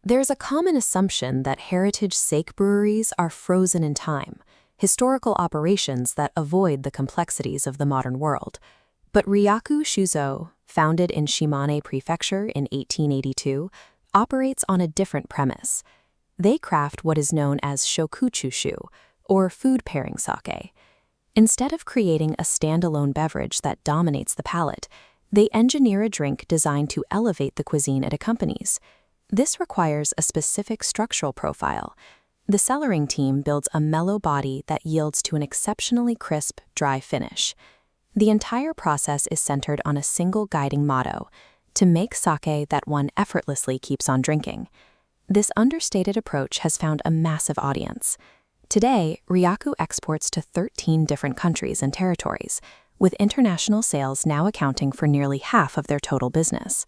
There's a common assumption that heritage sake breweries are frozen in time, historical operations that avoid the complexities of the modern world. But Rihaku Shuzo, founded in Shimane Prefecture in 1882, operates on a different premise. They craft what is known as shokuchushu, or food pairing sake. Instead of creating a standalone beverage that dominates the palate, they engineer a drink designed to elevate the cuisine it accompanies. This requires a specific structural profile. The cellaring team builds a mellow body that yields to an exceptionally crisp, dry finish. The entire process is centered on a single guiding motto: to make sake that one effortlessly keeps on drinking. This understated approach has found a massive audience. Today, Rihaku exports to 13 different countries and territories, with international sales now accounting for nearly half of their total business.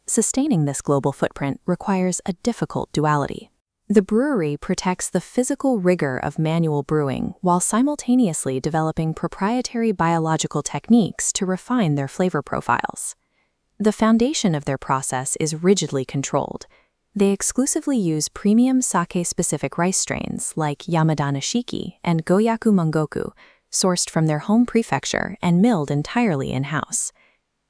Sustaining this global footprint requires a difficult duality. The brewery protects the physical rigor of manual brewing while simultaneously developing proprietary biological techniques to refine their flavor profiles. The foundation of their process is rigidly controlled. They exclusively use premium sake-specific rice strains like Yamada Nishiki and Goyaku Mongoku, sourced from their home prefecture and milled entirely in-house.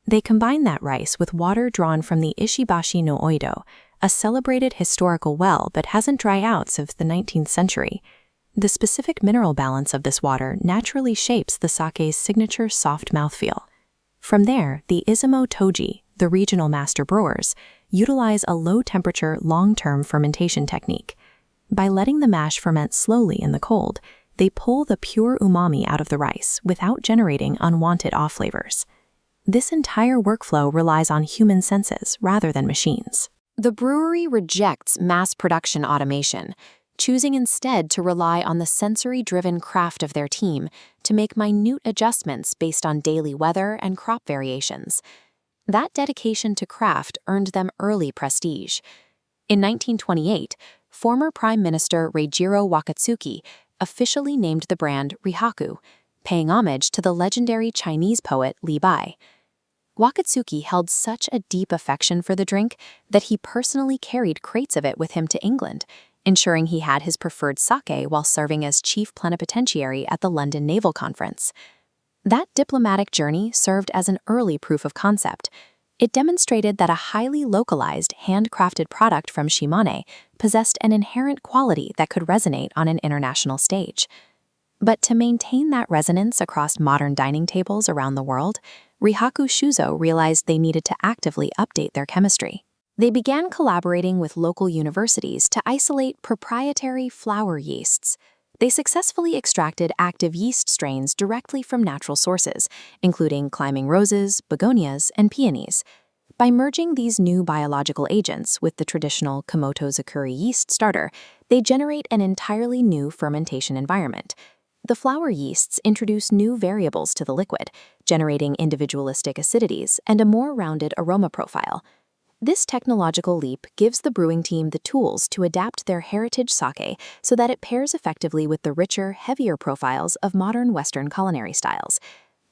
They combine that rice with water drawn from the Ishibashi no Oido, a celebrated historical well that hasn't dried out since the 19th century. The specific mineral balance of this water naturally shapes the sake's signature soft mouthfeel. From there, the Izumo Toji, the regional master brewers, utilize a low-temperature, long-term fermentation technique. By letting the mash ferment slowly in the cold, they pull the pure umami out of the rice without generating unwanted off-flavors. This entire workflow relies on human senses rather than machines. The brewery rejects mass production automation, choosing instead to rely on the sensory-driven craft of their team to make minute adjustments based on daily weather and crop variations. That dedication to craft earned them early prestige. In 1928, former Prime Minister Reijiro Wakatsuki officially named the brand Rihaku, paying homage to the legendary Chinese poet Li Bai. Wakatsuki held such a deep affection for the drink that he personally carried crates of it with him to England, ensuring he had his preferred sake while serving as chief plenipotentiary at the London Naval Conference. That diplomatic journey served as an early proof of concept. It demonstrated that a highly localized, handcrafted product from Shimane possessed an inherent quality that could resonate on an international stage. But to maintain that resonance across modern dining tables around the world, Rihaku Shuzo realized they needed to actively update their chemistry. They began collaborating with local universities to isolate proprietary flower yeasts. They successfully extracted active yeast strains directly from natural sources, including climbing roses, begonias, and peonies. By merging these new biological agents with the traditional Komoto Zakuri yeast starter, they generate an entirely new fermentation environment. The flower yeasts introduce new variables to the liquid, generating individualistic acidities and a more rounded aroma profile. This technological leap gives the brewing team the tools to adapt their heritage sake so that it pairs effectively with the richer, heavier profiles of modern Western culinary styles.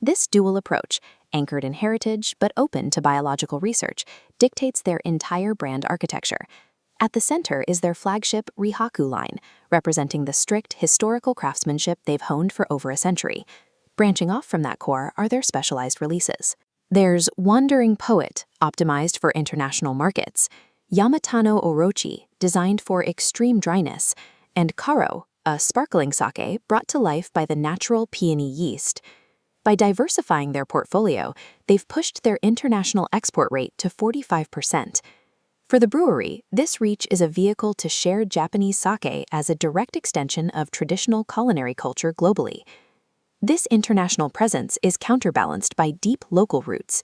This dual approach, anchored in heritage but open to biological research, dictates their entire brand architecture. At the center is their flagship Rihaku line, representing the strict historical craftsmanship they've honed for over a century. Branching off from that core are their specialized releases. There's Wandering Poet, optimized for international markets, Yamatano Orochi, designed for extreme dryness, and Karo, a sparkling sake brought to life by the natural peony yeast. By diversifying their portfolio, they've pushed their international export rate to 45%. For the brewery, this reach is a vehicle to share Japanese sake as a direct extension of traditional culinary culture globally. This international presence is counterbalanced by deep local roots.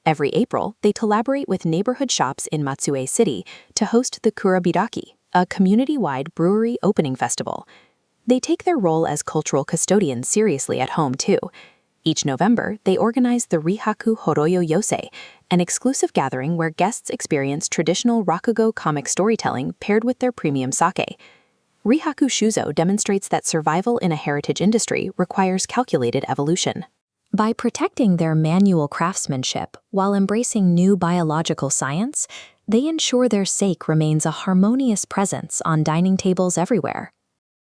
Every April, they collaborate with neighborhood shops in Matsue City to host the Kurabiraki, a community-wide brewery opening festival. They take their role as cultural custodians seriously at home, too. Each November, they organize the Rihaku Horoyo Yosei, an exclusive gathering where guests experience traditional Rakugo comic storytelling paired with their premium sake. Rihaku Shuzo demonstrates that survival in a heritage industry requires calculated evolution. By protecting their manual craftsmanship while embracing new biological science, they ensure their sake remains a harmonious presence on dining tables everywhere.